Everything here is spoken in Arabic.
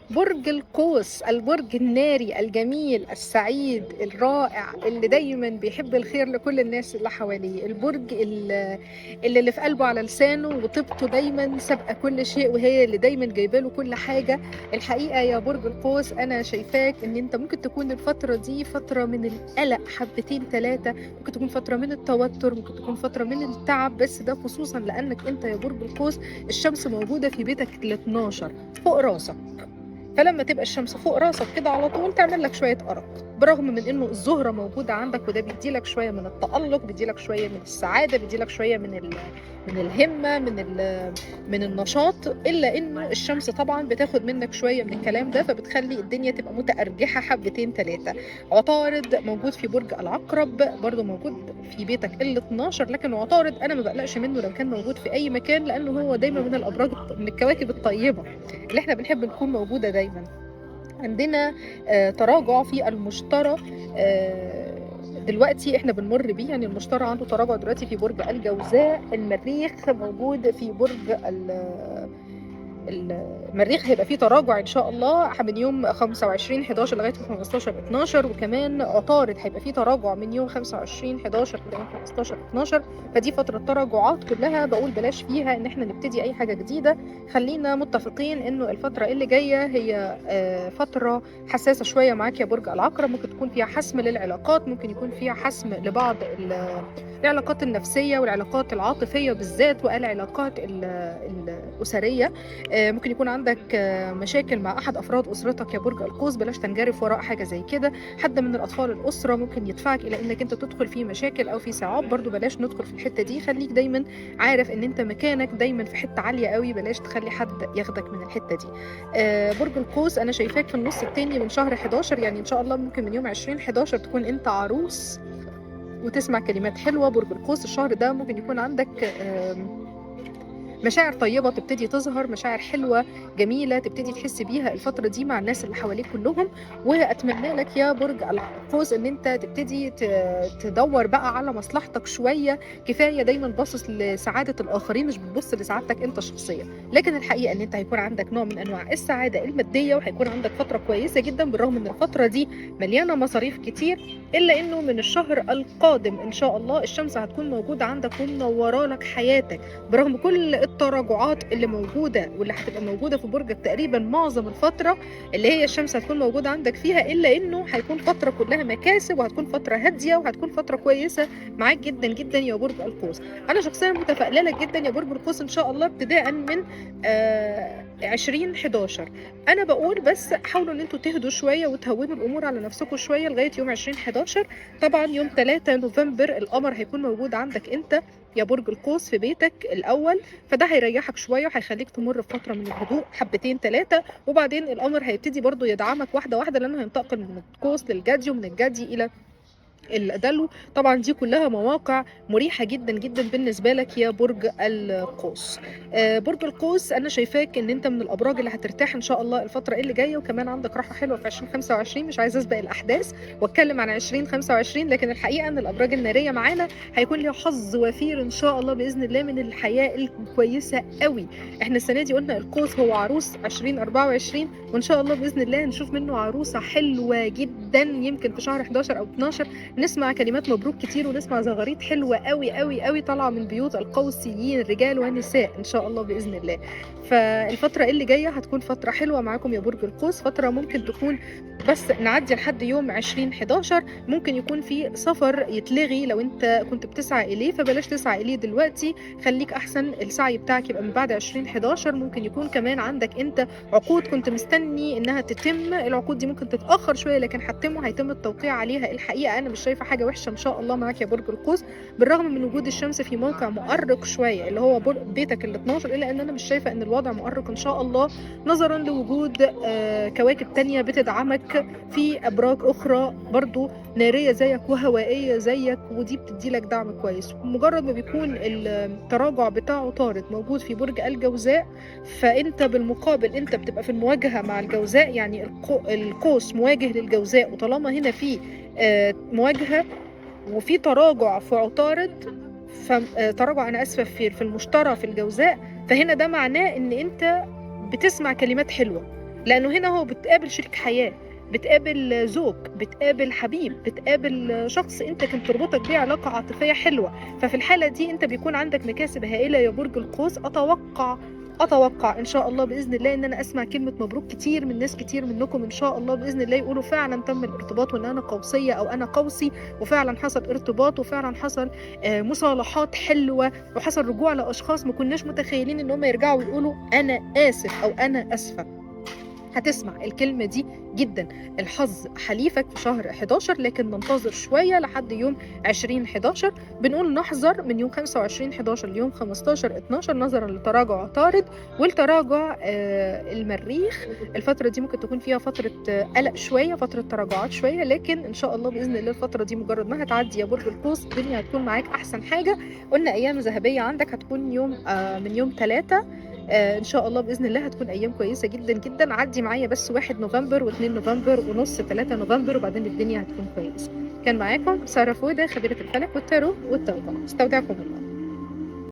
برج القوس، البرج الناري الجميل السعيد الرائع اللي دايما بيحب الخير لكل الناس اللي حواليه، البرج اللي في قلبه على لسانه وطيبته دايما سابقه كل شيء، وهي اللي دايما جايبه له كل حاجه. الحقيقه يا برج القوس انا شايفاك ان انت ممكن تكون الفتره دي فتره من القلق حبتين ثلاثه، ممكن تكون فتره من التوتر، ممكن تكون فتره من التعب، بس ده خصوصا لانك انت يا برج القوس الشمس موجوده في بيتك ال 12 فوق راسك. فلما تبقى الشمس فوق راسك كده على طول تعمل لك شويه ارق، برغم من انه الزهره موجوده عندك وده بيديلك شويه من التالق، بيديلك شويه من السعاده، بيديلك شويه من الهمه، من النشاط، الا انه الشمس طبعا بتاخد منك شويه من الكلام ده، فبتخلي الدنيا تبقى متارجحه حبتين ثلاثه. عطارد موجود في برج العقرب، برضه موجود في بيتك ال 12، لكن عطارد انا ما بقلقش منه لو كان موجود في اي مكان، لانه هو دايما من الابراج من الكواكب الطيبه اللي احنا بنحب نكون موجوده دايما. عندنا تراجع في المشتري، دلوقتي احنا بنمر بيه، يعني المشتري عنده تراجع دلوقتي في برج الجوزاء، المريخ موجود في برج المريخ هيبقى فيه تراجع ان شاء الله من يوم 25 11 لغايه 15 12، وكمان عطارد هيبقى فيه تراجع من يوم 25 11 لغايه 15 12. فدي فتره تراجعات كلها بقول بلاش فيها ان احنا نبتدي اي حاجه جديده. خلينا متفقين انه الفتره اللي جايه هي فتره حساسه شويه معاك يا برج العقرب، ممكن تكون فيها حسم للعلاقات، ممكن يكون فيها حسم لبعض العلاقات النفسيه والعلاقات العاطفيه بالذات والعلاقات الاسريه. ممكن يكون عندك مشاكل مع احد افراد اسرتك يا برج القوس، بلاش تنجرف وراء حاجه زي كده. حد من الاطفال الاسره ممكن يدفعك الى انك انت تدخل في مشاكل او في صعاب، برضو بلاش ندخل في الحته دي، خليك دايما عارف ان انت مكانك دايما في حته عاليه قوي، بلاش تخلي حد ياخدك من الحته دي. برج القوس انا شايفاك في النص التاني من شهر 11، يعني ان شاء الله ممكن من يوم 20 11 تكون انت عروس وتسمع كلمات حلوه. برج القوس الشهر ده ممكن يكون عندك مشاعر طيبة تبتدي تظهر، مشاعر حلوة جميلة تبتدي تحس بيها الفترة دي مع الناس اللي حواليك كلهم. وأتمنى لك يا برج القوس إن أنت تبتدي تدور بقى على مصلحتك شوية، كفاية دايما باصص لسعادة الآخرين مش بتبص لسعادتك أنت شخصيا. لكن الحقيقة إن أنت هيكون عندك نوع من أنواع السعادة المادية، وهيكون عندك فترة كويسة جدا، بالرغم إن الفترة دي مليانة مصاريف كتير، إلا إنه من الشهر القادم إن شاء الله الشمس هتكون موجودة عندك ومنورة لك حياتك، برغم كل التراجعات اللي موجوده واللي هتبقى موجوده في برجك تقريبا معظم الفتره اللي هي الشمس هتكون موجوده عندك فيها، الا انه هيكون فتره كلها مكاسب، وهتكون فتره هاديه، وهتكون فتره كويسه معاك جدا جدا يا برج القوس. انا شخصيا متفائله لك جدا يا برج القوس ان شاء الله ابتداء من 20 11. انا بقول بس حاولوا ان انتوا تهدوا شويه وتهونوا الامور على نفسكم شويه لغايه يوم 20 11. طبعا يوم 3 نوفمبر القمر هيكون موجود عندك انت يا برج القوس في بيتك الاول، فده هيريحك شويه وهيخليك تمر بفتره من الهدوء حبتين ثلاثه، وبعدين القمر هيبتدي برضو يدعمك واحده واحده، لانه هينتقل من القوس للجدي ومن الجدي الى الدلو. طبعا دي كلها مواقع مريحة جدا جدا بالنسبة لك يا برج القوس. برج القوس أنا شايفاك إن أنت من الأبراج اللي هترتاح إن شاء الله الفترة اللي جاية، وكمان عندك راحة حلوة في 2025. مش عايزة أسبق الأحداث وأتكلم عن 2025، لكن الحقيقة إن الأبراج النارية معانا هيكون لها حظ وفير إن شاء الله بإذن الله من الحياة الكويسة قوي. إحنا السنة دي قلنا القوس هو عروس 2024، وإن شاء الله بإذن الله نشوف منه عروسة حلوة جدا، يمكن في شهر 11 أو 12 نسمع كلمات مبروك كتير، ونسمع زغاريت حلوة قوي قوي قوي طالعة من بيوت القوسيين رجال ونساء إن شاء الله بإذن الله. فالفترة اللي جاية هتكون فترة حلوة معاكم يا برج القوس، فترة ممكن تكون بس نعدي لحد يوم 20 11، ممكن يكون في سفر يتلغي لو انت كنت بتسعى إليه، فبلاش تسعى إليه دلوقتي، خليك أحسن السعي بتاعك يبقى من بعد 20 11. ممكن يكون كمان عندك انت عقود كنت مستني انها تتم، العقود دي ممكن تتأخر شوية لكن هيتم التوقيع عليها. الحقيقة أنا مش شايفة حاجة وحشة إن شاء الله معاك يا برج القوس، بالرغم من وجود الشمس في موقع مؤرق شوية اللي هو بيتك ال 12، إلا أن أنا مش شايفة أن الوضع مؤرق إن شاء الله، نظرا لوجود كواكب تانية بتدعمك في أبراج أخرى برضو نارية زيك وهوائية زيك، ودي بتدي لك دعم كويس. مجرد ما بيكون التراجع بتاع عطارد موجود في برج الجوزاء، فأنت بالمقابل أنت بتبقى في المواجهة مع الجوزاء، يعني القوس مواجه للجوزاء، وطالما هنا في مواجهة وفي تراجع في عطارد، تراجع أنا أسفة في المشتري في الجوزاء، فهنا ده معناه إن أنت بتسمع كلمات حلوة، لانه هنا هو بتقابل شريك حياه، بتقابل زوج، بتقابل حبيب، بتقابل شخص انت كنت تربطك بيه علاقه عاطفيه حلوه. ففي الحاله دي انت بيكون عندك مكاسب هائله يا برج القوس. اتوقع ان شاء الله باذن الله ان انا اسمع كلمه مبروك كتير من ناس كتير منكم، ان شاء الله باذن الله يقولوا فعلا تم الارتباط، وان انا قوسيه او انا قوسي، وفعلا حصل ارتباط، وفعلا حصل مصالحات حلوه، وحصل رجوع لاشخاص ما كناش متخيلين ان هم يرجعوا ويقولوا انا اسف او انا اسفه. هتسمع الكلمة دي جدا. الحظ حليفك في شهر 11، لكن ننتظر شوية لحد يوم 20/11. بنقول نحذر من يوم 25/11 ليوم 15/12 نظرا لتراجع عطارد والتراجع المريخ. الفترة دي ممكن تكون فيها فترة قلق شوية، فترة تراجعات شوية، لكن إن شاء الله بإذن الله الفترة دي مجرد ما هتعدي يا برج القوس الدنيا هتكون معاك أحسن حاجة. قلنا أيام ذهبية عندك هتكون يوم من يوم 3 ان شاء الله باذن الله هتكون ايام كويسه جدا جدا. عدي معايا بس 1 نوفمبر و2 نوفمبر ونص 3 نوفمبر، وبعدين الدنيا هتكون كويسه. كان معاكم ساره فوده خبيره الفلك والتارو والتوبه. استودعكم الله.